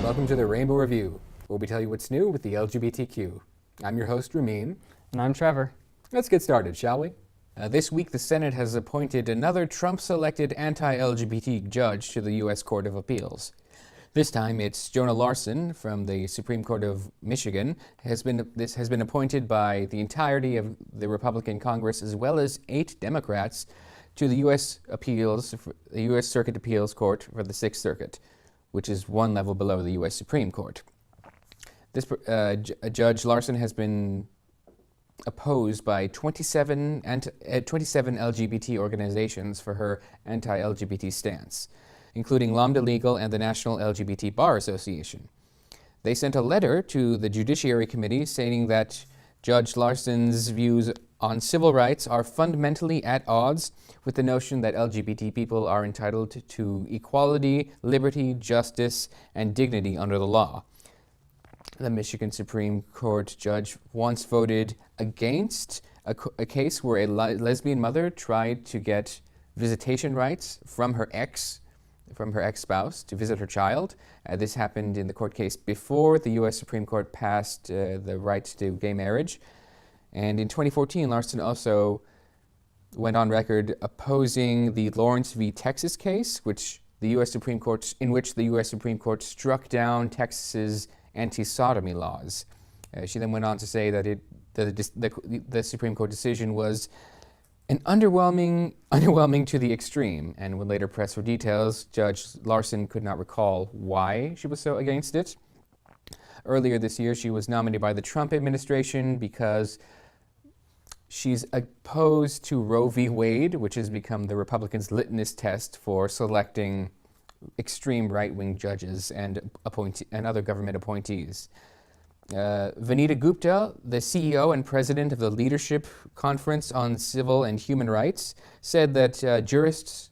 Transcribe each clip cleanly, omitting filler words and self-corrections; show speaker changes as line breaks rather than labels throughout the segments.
Welcome to the Rainbow Review, where we tell you what's new with the LGBTQ. I'm your host, Ramin.
And I'm Trevor.
Let's get started, shall we? This week, the Senate has appointed another Trump-selected anti-LGBT judge to the U.S. Court of Appeals. This time, it's Jonah Larson from the Supreme Court of Michigan. This has been appointed by the entirety of the Republican Congress, as well as 8 Democrats, to the U.S. Circuit Appeals Court for the Sixth Circuit, which is one level below the U.S. Supreme Court. Judge Larson has been opposed by 27 LGBT organizations for her anti-LGBT stance, including Lambda Legal and the National LGBT Bar Association. They sent a letter to the Judiciary Committee stating that Judge Larson's views on civil rights are fundamentally at odds with the notion that LGBT people are entitled to equality, liberty, justice, and dignity under the law. The Michigan Supreme Court judge once voted against a case where a lesbian mother tried to get visitation rights from her ex-spouse to visit her child. This happened in the court case before the U.S. Supreme Court passed the right to gay marriage. And in 2014, Larson also went on record opposing the Lawrence v. Texas case, in which the U.S. Supreme Court struck down Texas's anti-sodomy laws. She then went on to say that the Supreme Court decision was an underwhelming to the extreme, and when later pressed for details, Judge Larson could not recall why she was so against it. Earlier this year, she was nominated by the Trump administration because she's opposed to Roe v. Wade, which has become the Republicans' litmus test for selecting extreme right-wing judges and other government appointees. Vanita Gupta, the CEO and president of the Leadership Conference on Civil and Human Rights, said that jurists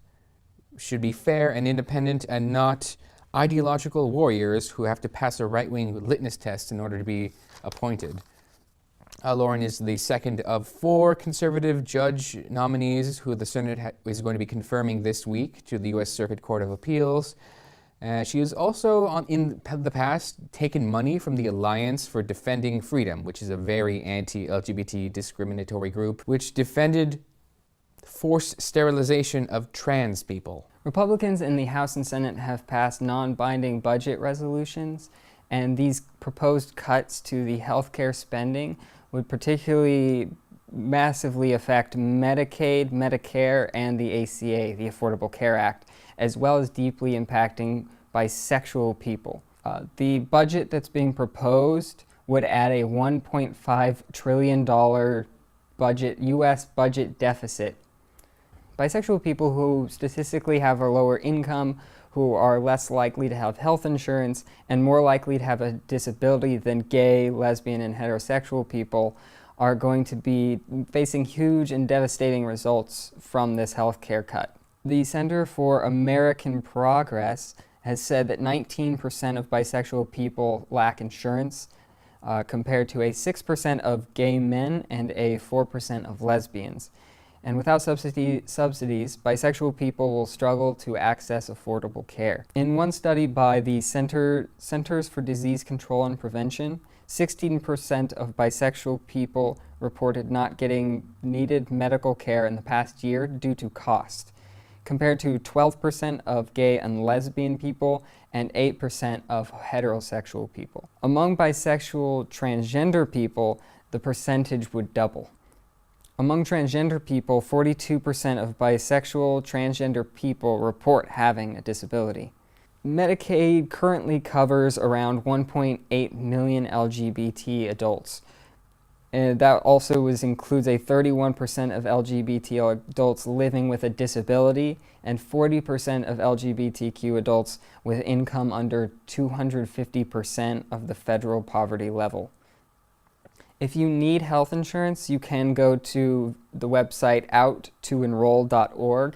should be fair and independent and not ideological warriors who have to pass a right-wing litmus test in order to be appointed. Lauren is the second of 4 conservative judge nominees who the Senate is going to be confirming this week to the U.S. Circuit Court of Appeals. She has also, in the past, taken money from the Alliance for Defending Freedom, which is a very anti-LGBT discriminatory group, which defended forced sterilization of trans people.
Republicans in the House and Senate have passed non-binding budget resolutions, and these proposed cuts to the healthcare spending would particularly massively affect Medicaid, Medicare, and the ACA, the Affordable Care Act, as well as deeply impacting bisexual people. The budget that's being proposed would add a $1.5 trillion U.S. budget deficit. Bisexual people who statistically have a lower income, who are less likely to have health insurance, and more likely to have a disability than gay, lesbian, and heterosexual people, are going to be facing huge and devastating results from this health care cut. The Center for American Progress has said that 19% of bisexual people lack insurance, compared to a 6% of gay men and a 4% of lesbians. And without subsidies, bisexual people will struggle to access affordable care. In one study by the Centers for Disease Control and Prevention, 16% of bisexual people reported not getting needed medical care in the past year due to cost, compared to 12% of gay and lesbian people and 8% of heterosexual people. Among bisexual transgender people, the percentage would double. Among transgender people, 42% of bisexual transgender people report having a disability. Medicaid currently covers around 1.8 million LGBT adults. And that also includes a 31% of LGBT adults living with a disability and 40% of LGBTQ adults with income under 250% of the federal poverty level. If you need health insurance, you can go to the website outtoenroll.org.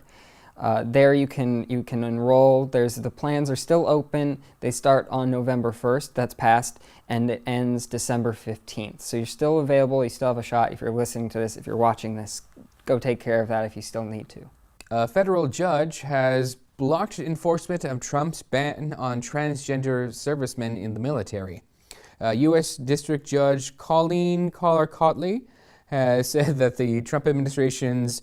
There you can enroll. The plans are still open. They start on November 1st, that's passed, and it ends December 15th. So you're still available, you still have a shot. If you're listening to this, if you're watching this, go take care of that if you still need to.
A federal judge has blocked enforcement of Trump's ban on transgender servicemen in the military. U.S. District Judge Colleen Collar-Cotley has said that the Trump administration's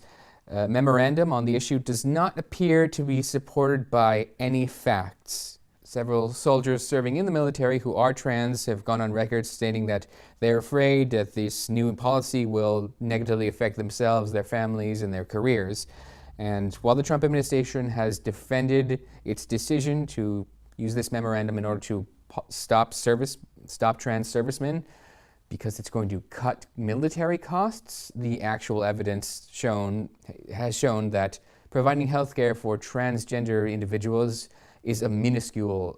memorandum on the issue does not appear to be supported by any facts. Several soldiers serving in the military who are trans have gone on record stating that they're afraid that this new policy will negatively affect themselves, their families, and their careers. And while the Trump administration has defended its decision to use this memorandum in order to stop trans servicemen because it's going to cut military costs, the actual evidence has shown that providing health care for transgender individuals is a minuscule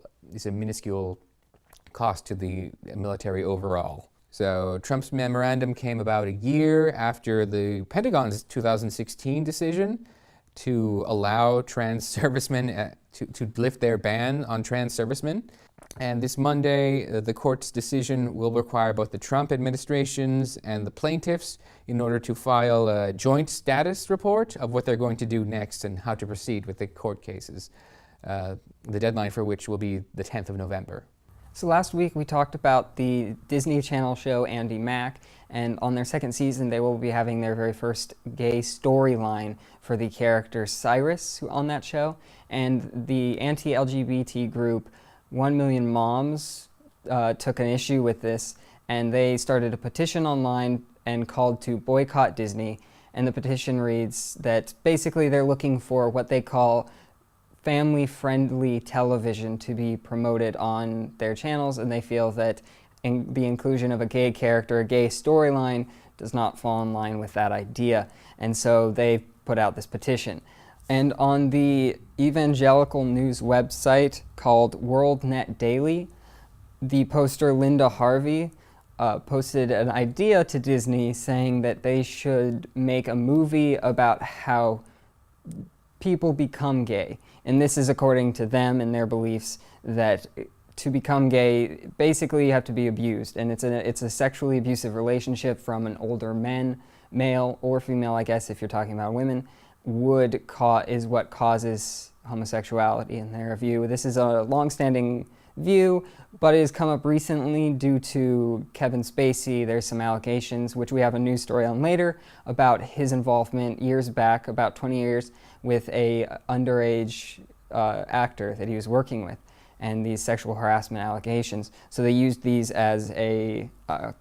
cost to the military overall. So Trump's memorandum came about a year after the Pentagon's 2016 decision to allow trans servicemen to lift their ban on trans servicemen. And this Monday, the court's decision will require both the Trump administrations and the plaintiffs in order to file a joint status report of what they're going to do next and how to proceed with the court cases. The deadline for which will be the 10th of November.
So last week we talked about the Disney Channel show Andy Mack, and on their second season they will be having their very first gay storyline for the character Cyrus on that show. And the anti-LGBT group 1 Million Moms took an issue with this, and they started a petition online and called to boycott Disney. And the petition reads that basically they're looking for what they call family-friendly television to be promoted on their channels, and they feel that the inclusion of a gay character, a gay storyline, does not fall in line with that idea. And so they put out this petition. And on the evangelical news website called WorldNet Daily, the poster Linda Harvey posted an idea to Disney saying that they should make a movie about how people become gay. And this is according to them and their beliefs that to become gay, basically you have to be abused. And it's a sexually abusive relationship from an older male or female, I guess if you're talking about women, is what causes homosexuality in their view. This is a long-standing view, but it has come up recently due to Kevin Spacey. There's some allegations, which we have a news story on later, about his involvement years back, about 20 years, with a underage actor that he was working with, and these sexual harassment allegations. So they used these as a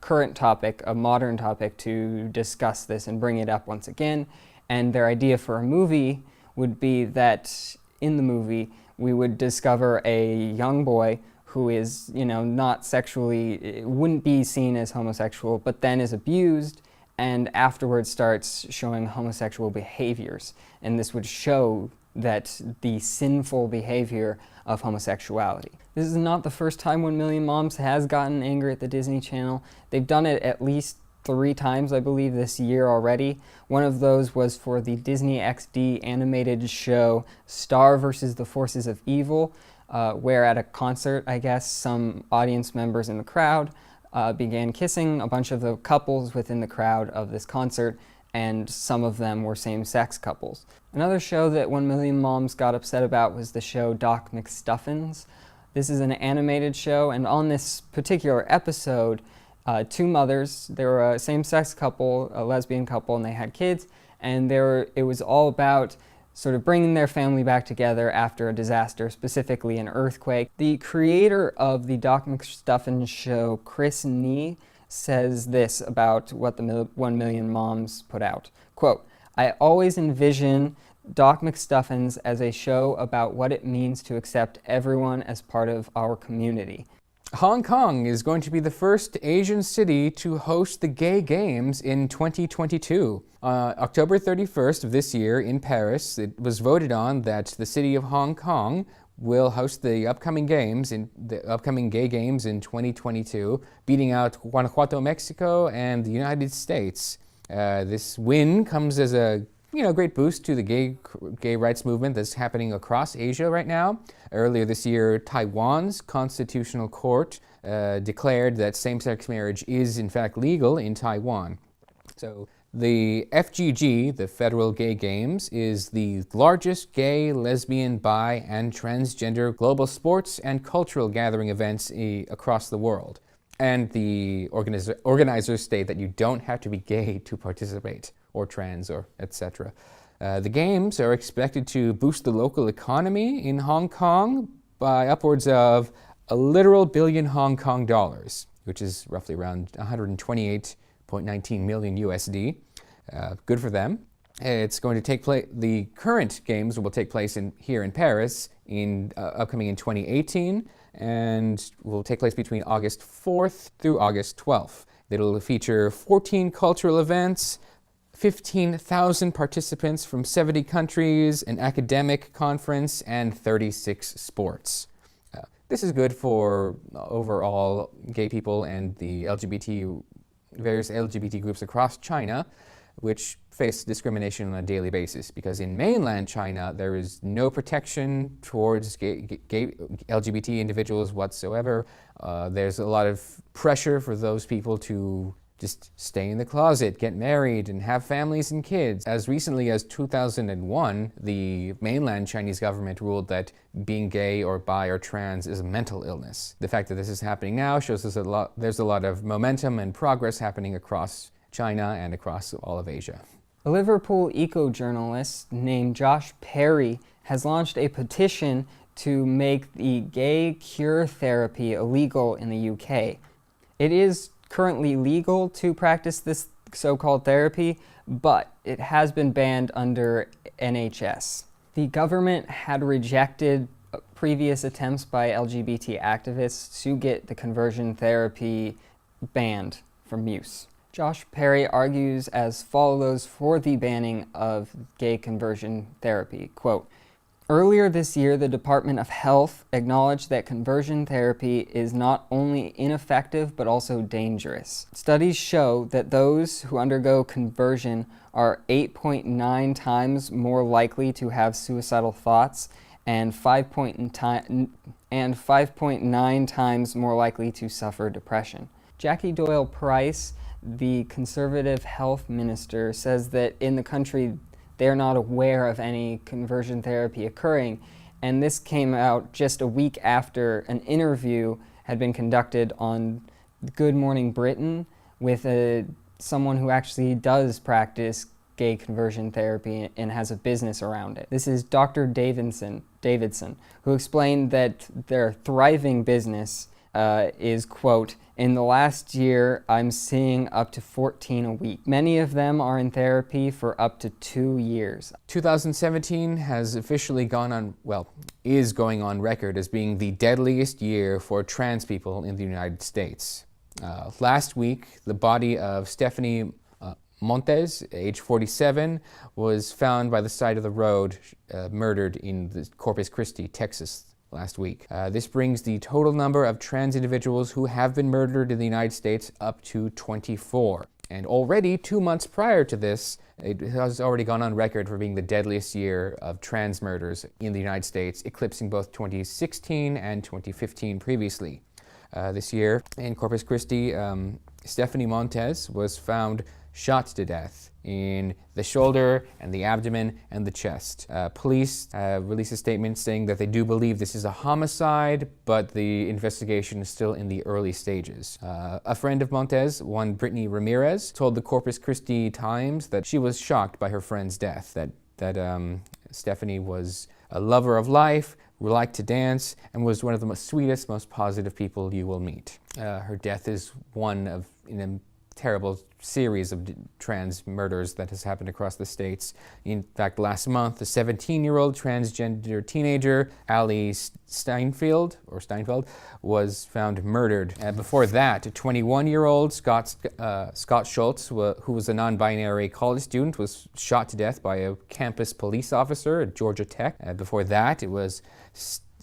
current topic, a modern topic, to discuss this and bring it up once again. And their idea for a movie would be that in the movie we would discover a young boy who is, not sexually, wouldn't be seen as homosexual, but then is abused and afterwards starts showing homosexual behaviors. And this would show that the sinful behavior of homosexuality. This is not the first time 1 Million Moms has gotten angry at the Disney Channel. They've done it at least 3 times, I believe, this year already. One of those was for the Disney XD animated show Star vs. the Forces of Evil, where at a concert, I guess, some audience members in the crowd began kissing a bunch of the couples within the crowd of this concert, and some of them were same-sex couples. Another show that 1 Million Moms got upset about was the show Doc McStuffins. This is an animated show, and on this particular episode, 2 mothers, they were a same-sex couple, a lesbian couple, and they had kids, and it was all about sort of bringing their family back together after a disaster, specifically an earthquake. The creator of the Doc McStuffins show, Chris Nee, says this about what the 1 Million Moms put out. Quote, "I always envision Doc McStuffins as a show about what it means to accept everyone as part of our community." Hong Kong is going to be the first Asian city to host the Gay Games in 2022. October 31st of this year in Paris, it was voted on that the city of Hong Kong will host the upcoming Gay Games in 2022, beating out Guanajuato, Mexico, and the United States. This win comes as a great boost to the gay rights movement that's happening across Asia right now. Earlier this year, Taiwan's constitutional court declared that same-sex marriage is in fact legal in Taiwan. So
The FGG, the Federal Gay Games, is the largest gay, lesbian, bi, and transgender global sports and cultural gathering events across the world. And the organizers state that you don't have to be gay to participate, or trans, or etc. The games are expected to boost the local economy in Hong Kong by upwards of a literal billion Hong Kong dollars, which is roughly around 128.19 million USD. Good for them. It's going to take place. The current games will take place here in Paris, upcoming in 2018, and will take place between August 4th through August 12th. It'll feature 14 cultural events, 15,000 participants from 70 countries, an academic conference, and 36 sports. This is good for overall gay people and the various LGBT groups across China, which face discrimination on a daily basis, because in mainland China there is no protection towards gay LGBT individuals whatsoever. There's a lot of pressure for those people to just stay in the closet, get married, and have families and kids. As recently as 2001, the mainland Chinese government ruled that being gay or bi or trans is a mental illness. The fact that this is happening now shows us there's a lot of momentum and progress happening across China and across all of Asia.
A Liverpool eco-journalist named Josh Perry has launched a petition to make the gay cure therapy illegal in the UK. It is currently legal to practice this so-called therapy, but it has been banned under NHS. The government had rejected previous attempts by LGBT activists to get the conversion therapy banned from use. Josh Perry argues as follows for the banning of gay conversion therapy, quote, "Earlier this year, the Department of Health acknowledged that conversion therapy is not only ineffective but also dangerous. Studies show that those who undergo conversion are 8.9 times more likely to have suicidal thoughts and 5.9 times more likely to suffer depression." Jackie Doyle Price, the conservative health minister, says that in the country they're not aware of any conversion therapy occurring, and this came out just a week after an interview had been conducted on Good Morning Britain with someone who actually does practice gay conversion therapy and has a business around it. This is Dr. Davidson, who explained that their thriving business is, quote, "In the last year, I'm seeing up to 14 a week. Many of them are in therapy for up to 2 years." 2017 has officially is going on record as being the deadliest year for trans people in the United States. Last week, the body of Stephanie Montes, age 47, was found by the side of the road, murdered in Corpus Christi, Texas, last week. This brings the total number of trans individuals who have been murdered in the United States up to 24. And already 2 months prior to this, it has already gone on record for being the deadliest year of trans murders in the United States, eclipsing both 2016 and 2015 previously. This year in Corpus Christi, Stephanie Montes was found shot to death in the shoulder and the abdomen and the chest. Police released a statement saying that they do believe this is a homicide, but the investigation is still in the early stages. A friend of Montes, one Brittany Ramirez, told the Corpus Christi Times that she was shocked by her friend's death, that Stephanie was a lover of life, liked to dance, and was one of the most sweetest, most positive people you will meet. Her death is one of a terrible series of trans murders that has happened across the states. In fact, last month, a 17-year-old transgender teenager, Allie Steinfeld, was found murdered. Before that, a 21-year-old Scott Schultz, who was a non-binary college student, was shot to death by a campus police officer at Georgia Tech. Before that, it was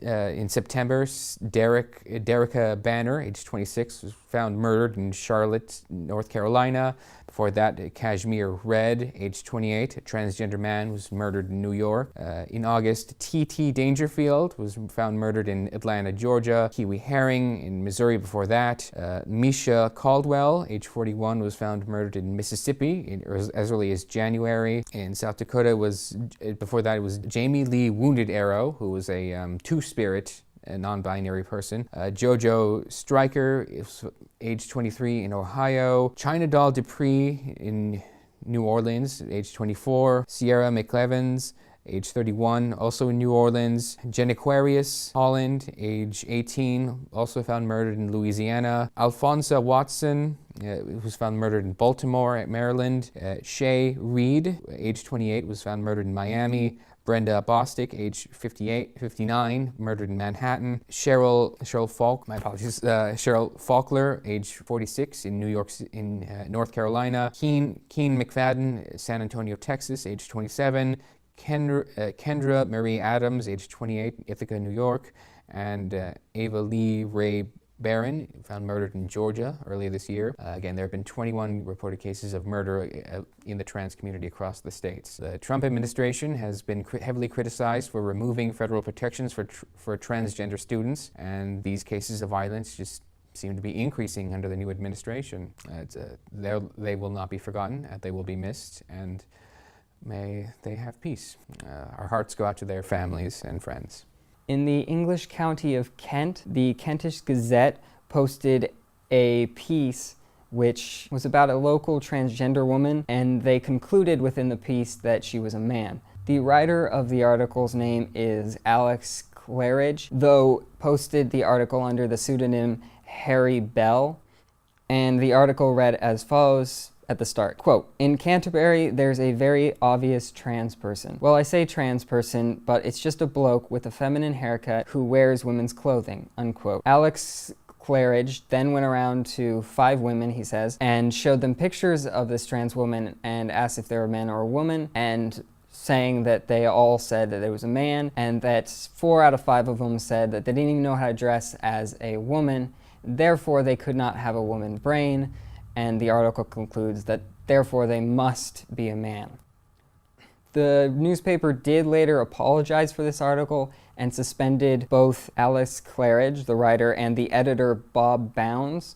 in September, Derica Banner, age 26, was
found murdered in Charlotte, North Carolina. Before that, Kashmir Red, age 28, a transgender man, was murdered in New York. In August, T.T. Dangerfield was found murdered in Atlanta, Georgia. Kiwi Herring in Missouri before that. Misha Caldwell, age 41, was found murdered in Mississippi as early as January. In South Dakota, before that, it was Jamie Lee Wounded Arrow, who was a two-spirit, a non-binary person. Jojo Stryker, age 23, in Ohio. China Doll Dupree in New Orleans, age 24. Sierra McLevins, age 31, also in New Orleans. Jen Aquarius Holland, age 18, also found murdered in Louisiana. Alphonsa Watson, was found murdered in Baltimore, Maryland. Shay Reed, age 28, was found murdered in Miami. Brenda Bostick, age 59, murdered in Manhattan. Cheryl Faulkner, age 46, in North Carolina. Keen McFadden, San Antonio, Texas, age 27. Kendra Marie Adams, age 28, Ithaca, New York. And Ava Lee Ray Barron, found murdered in Georgia earlier this year. Again, there have been 21 reported cases of murder in the trans community across the states. The Trump administration has been heavily criticized for removing federal protections for transgender students, and these cases of violence just seem to be increasing under the new administration. They will not be forgotten, they will be missed, and may they have peace. Our hearts go out to their families and friends.
In the English county of Kent, the Kentish Gazette posted a piece which was about a local transgender woman, and they concluded within the piece that she was a man. The writer of the article's name is Alex Claridge, though posted the article under the pseudonym Harry Bell, and the article read as follows at the start. Quote, "In Canterbury, there's a very obvious trans person. Well, I say trans person, but it's just a bloke with a feminine haircut who wears women's clothing," unquote. Alex Claridge then went around to 5 women, he says, and showed them pictures of this trans woman and asked if they were a man or a woman, and saying that they all said that it was a man, and that 4 out of 5 of them said that they didn't even know how to dress as a woman, therefore they could not have a woman brain. And the article concludes that therefore they must be a man. The newspaper did later apologize for this article and suspended both Alex Claridge, the writer, and the editor Bob Bounds,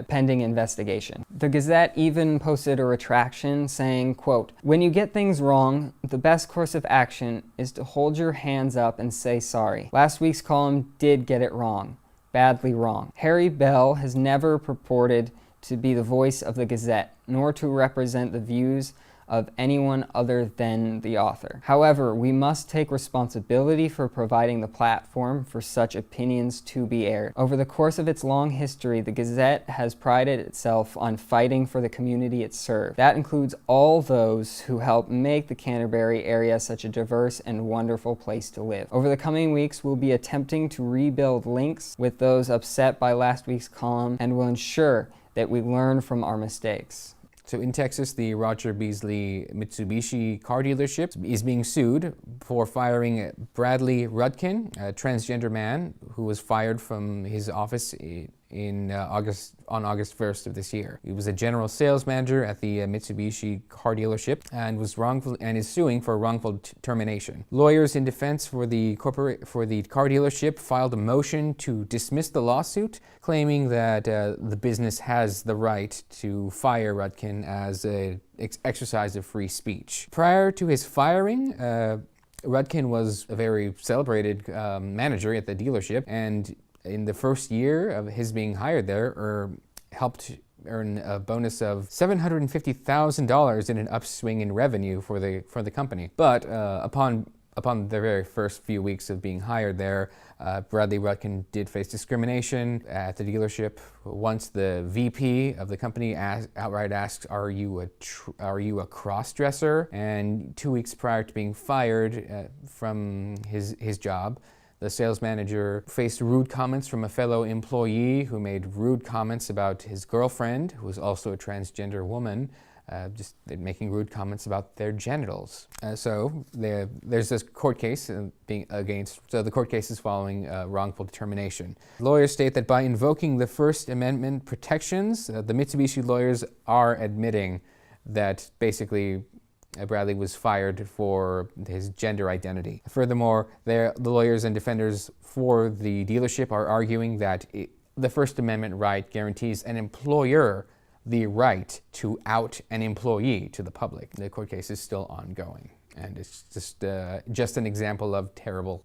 pending investigation. The Gazette even posted a retraction saying, quote, "When you get things wrong, the best course of action is to hold your hands up and say sorry. Last week's column did get it wrong. Badly wrong. Harry Bell has never purported to be the voice of the Gazette, nor to represent the views of anyone other than the author. However, we must take responsibility for providing the platform for such opinions to be aired. Over the course of its long history, the Gazette has prided itself on fighting for the community it serves. That includes all those who help make the Canterbury area such a diverse and wonderful place to live. Over the coming weeks, we'll be attempting to rebuild links with those upset by last week's column, and will ensure that we learn from our mistakes."
So in Texas, the Roger Beasley Mitsubishi car dealership is being sued for firing Bradley Rudkin, a transgender man who was fired from his office on August 1st of this year. He was a general sales manager at the Mitsubishi car dealership and is suing for wrongful termination. Lawyers in defense for the car dealership filed a motion to dismiss the lawsuit, claiming that the business has the right to fire Rudkin as an exercise of free speech. Prior to his firing, Rudkin was a very celebrated manager at the dealership, and in the first year of his being hired there, helped earn a bonus of $750,000 in an upswing in revenue for the company. But upon the very first few weeks of being hired there, Bradley Rudkin did face discrimination at the dealership. Once the VP of the company outright asked, "Are you a cross-dresser?" And 2 weeks prior to being fired from his job, the sales manager faced rude comments from a fellow employee who made rude comments about his girlfriend, who was also a transgender woman. just making rude comments about their genitals. So there's this court case the court case is following wrongful determination. Lawyers state that by invoking the First Amendment protections, the Mitsubishi lawyers are admitting that basically Bradley was fired for his gender identity. Furthermore, the lawyers and defenders for the dealership are arguing that the First Amendment right guarantees an employer the right to out an employee to the public. The court case is still ongoing, and it's just an example of terrible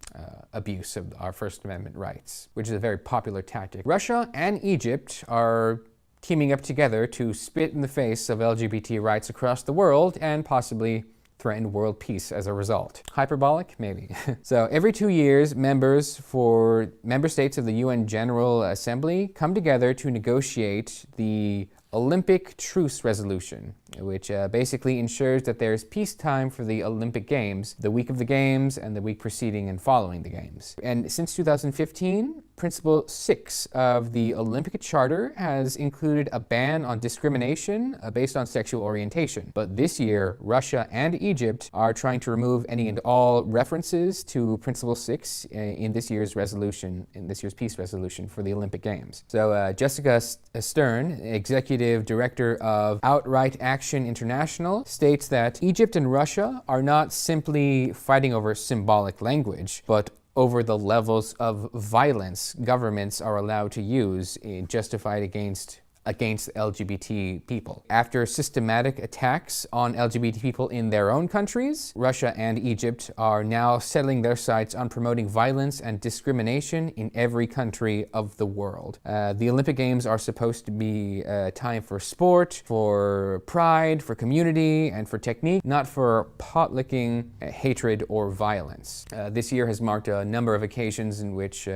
abuse of our First Amendment rights, which is a very popular tactic. Russia and Egypt are teaming up together to spit in the face of LGBT rights across the world and possibly threaten world peace as a result. Hyperbolic? Maybe. So every 2 years, member states of the UN General Assembly come together to negotiate the Olympic Truce Resolution, which basically ensures that there's peacetime for the Olympic Games, the week of the Games, and the week preceding and following the Games. And since 2015, Principle 6 of the Olympic Charter has included a ban on discrimination based on sexual orientation. But this year, Russia and Egypt are trying to remove any and all references to Principle 6 in this year's peace resolution for the Olympic Games. So Jessica Stern, Executive Director of Outright Action International, states that Egypt and Russia are not simply fighting over symbolic language, but over the levels of violence governments are allowed to use justified against LGBT people. After systematic attacks on LGBT people in their own countries, Russia and Egypt are now settling their sights on promoting violence and discrimination in every country of the world. The Olympic Games are supposed to be a time for sport, for pride, for community, and for technique, not for pot-licking, hatred, or violence. This year has marked a number of occasions in which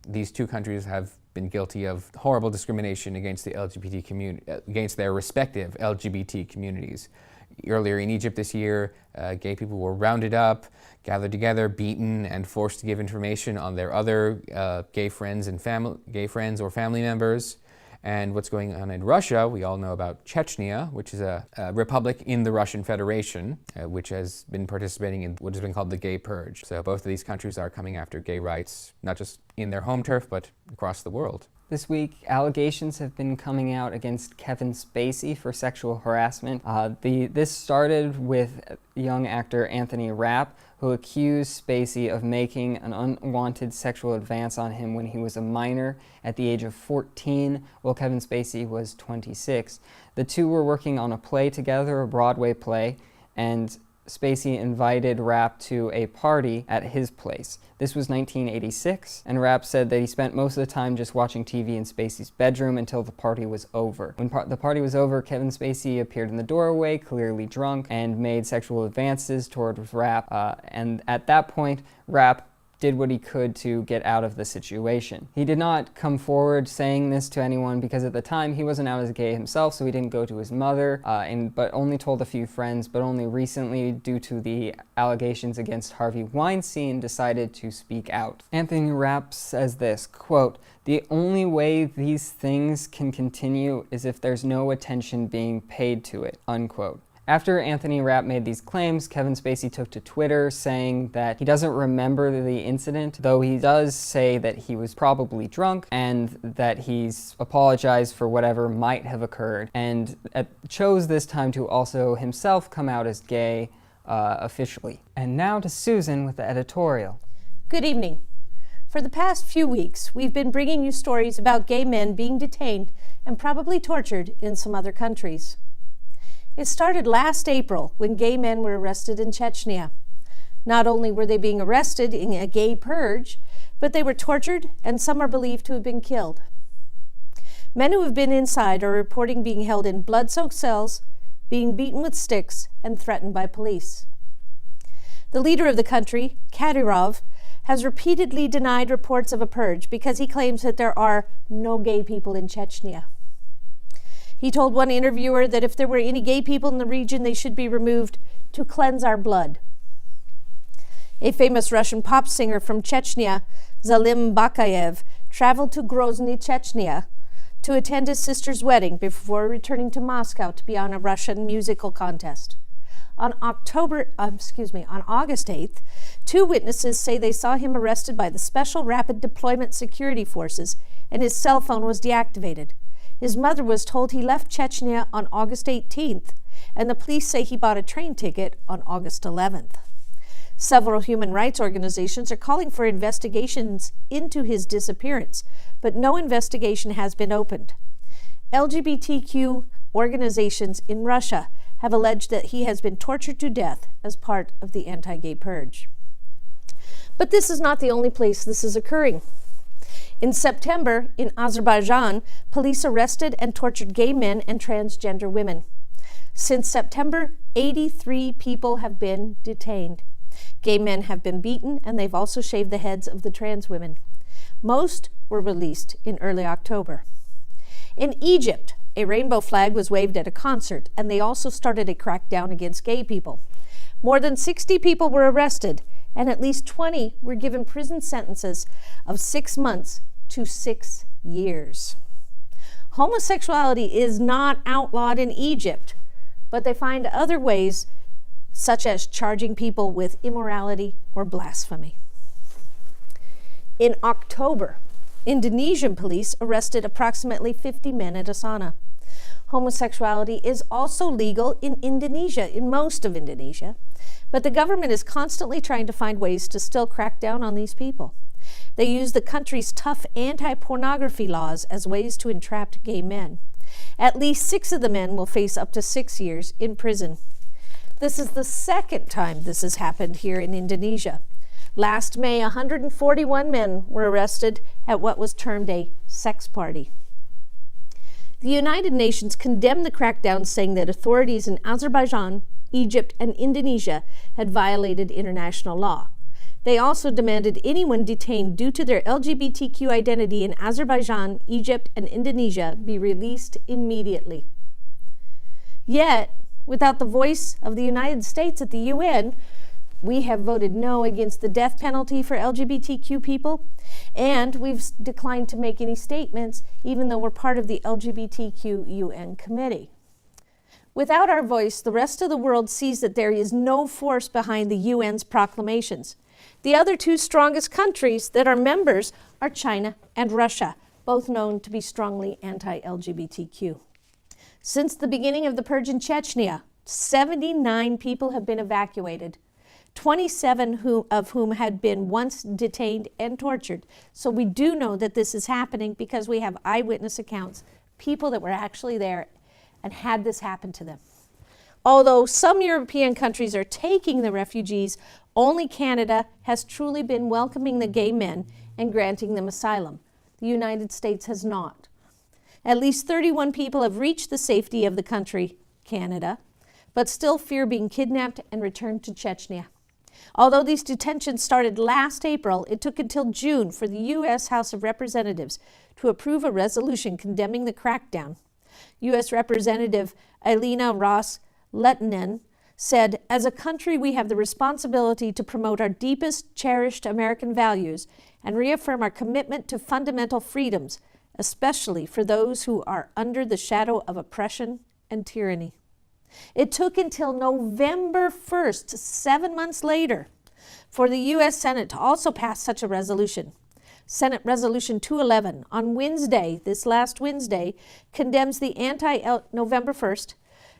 these two countries have been guilty of horrible discrimination against the LGBT community, against their respective LGBT communities. Earlier in Egypt this year, gay people were rounded up, gathered together, beaten, and forced to give information on their other gay friends or family members. And what's going on in Russia, we all know about Chechnya, which is a republic in the Russian Federation, which has been participating in what has been called the gay purge. So both of these countries are coming after gay rights, not just in their home turf, but across the world.
This week, allegations have been coming out against Kevin Spacey for sexual harassment. This started with young actor Anthony Rapp, who accused Spacey of making an unwanted sexual advance on him when he was a minor at the age of 14, while Kevin Spacey was 26. The two were working on a play together, a Broadway play, and Spacey invited Rapp to a party at his place. This was 1986, and Rapp said that he spent most of the time just watching TV in Spacey's bedroom until the party was over. When the party was over, Kevin Spacey appeared in the doorway, clearly drunk, and made sexual advances toward Rapp. And at that point, Rapp did what he could to get out of the situation. He did not come forward saying this to anyone because at the time he wasn't out as gay himself, so he didn't go to his mother, but only told a few friends, but only recently, due to the allegations against Harvey Weinstein, decided to speak out. Anthony Rapp says this, quote, "The only way these things can continue is if there's no attention being paid to it," unquote. After Anthony Rapp made these claims, Kevin Spacey took to Twitter saying that he doesn't remember the incident, though he does say that he was probably drunk and that he's apologized for whatever might have occurred, and chose this time to also himself come out as gay officially. And now to Susan with the editorial.
Good evening. For the past few weeks, we've been bringing you stories about gay men being detained and probably tortured in some other countries. It started last April when gay men were arrested in Chechnya. Not only were they being arrested in a gay purge, but they were tortured and some are believed to have been killed. Men who have been inside are reporting being held in blood-soaked cells, being beaten with sticks, and threatened by police. The leader of the country, Kadyrov, has repeatedly denied reports of a purge because he claims that there are no gay people in Chechnya. He told one interviewer that if there were any gay people in the region, they should be removed to cleanse our blood. A famous Russian pop singer from Chechnya, Zalim Bakayev, traveled to Grozny, Chechnya, to attend his sister's wedding before returning to Moscow to be on a Russian musical contest. On August 8th, 2 witnesses say they saw him arrested by the Special Rapid Deployment Security Forces and his cell phone was deactivated. His mother was told he left Chechnya on August 18th, and the police say he bought a train ticket on August 11th. Several human rights organizations are calling for investigations into his disappearance, but no investigation has been opened. LGBTQ organizations in Russia have alleged that he has been tortured to death as part of the anti-gay purge. But this is not the only place this is occurring. In September, in Azerbaijan, police arrested and tortured gay men and transgender women. Since September, 83 people have been detained. Gay men have been beaten, and they've also shaved the heads of the trans women. Most were released in early October. In Egypt, a rainbow flag was waved at a concert, and they also started a crackdown against gay people. More than 60 people were arrested, and at least 20 were given prison sentences of 6 months to 6 years. Homosexuality is not outlawed in Egypt, but they find other ways, such as charging people with immorality or blasphemy. In October, Indonesian police arrested approximately 50 men at a sauna. Homosexuality is also legal in Indonesia, in most of Indonesia, but the government is constantly trying to find ways to still crack down on these people. They use the country's tough anti-pornography laws as ways to entrap gay men. At least 6 of the men will face up to 6 years in prison. This is the second time this has happened here in Indonesia. Last May, 141 men were arrested at what was termed a sex party. The United Nations condemned the crackdown, saying that authorities in Azerbaijan, Egypt, and Indonesia had violated international law. They also demanded anyone detained due to their LGBTQ identity in Azerbaijan, Egypt, and Indonesia be released immediately. Yet, without the voice of the United States at the UN, we have voted no against the death penalty for LGBTQ people, and we've declined to make any statements, even though we're part of the LGBTQ UN committee. Without our voice, the rest of the world sees that there is no force behind the UN's proclamations. The other 2 strongest countries that are members are China and Russia, both known to be strongly anti-LGBTQ. Since the beginning of the purge in Chechnya, 79 people have been evacuated, 27 of whom had been once detained and tortured. So we do know that this is happening because we have eyewitness accounts, people that were actually there and had this happen to them. Although some European countries are taking the refugees, only Canada has truly been welcoming the gay men and granting them asylum. The United States has not. At least 31 people have reached the safety of the country, Canada, but still fear being kidnapped and returned to Chechnya. Although these detentions started last April, it took until June for the U.S. House of Representatives to approve a resolution condemning the crackdown. U.S. Representative Elena Ross-Lehtinen said, "As a country, we have the responsibility to promote our deepest, cherished American values and reaffirm our commitment to fundamental freedoms, especially for those who are under the shadow of oppression and tyranny." It took until November 1st, 7 months later, for the U.S. Senate to also pass such a resolution. Senate Resolution 211 on Wednesday, this last Wednesday, condemns the November 1st,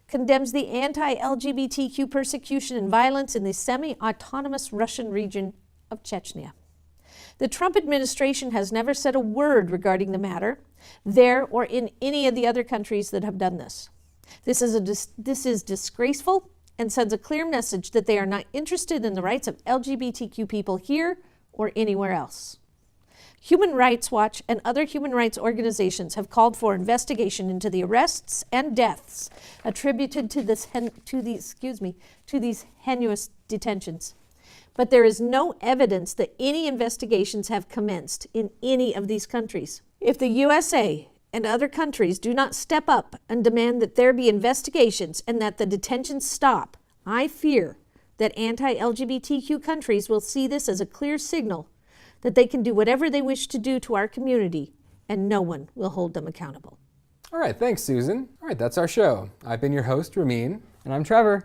condemns the anti-LGBTQ persecution and violence in the semi-autonomous Russian region of Chechnya. The Trump administration has never said a word regarding the matter, there or in any of the other countries that have done this. This is disgraceful and sends a clear message that they are not interested in the rights of LGBTQ people here or anywhere else. Human Rights Watch and other human rights organizations have called for investigation into the arrests and deaths attributed to these heinous detentions. But there is no evidence that any investigations have commenced in any of these countries. If the USA and other countries do not step up and demand that there be investigations and that the detentions stop, I fear that anti-LGBTQ countries will see this as a clear signal that they can do whatever they wish to do to our community and no one will hold them accountable.
All right, thanks, Susan. All right, that's our show. I've been your host, Ramin.
And I'm Trevor.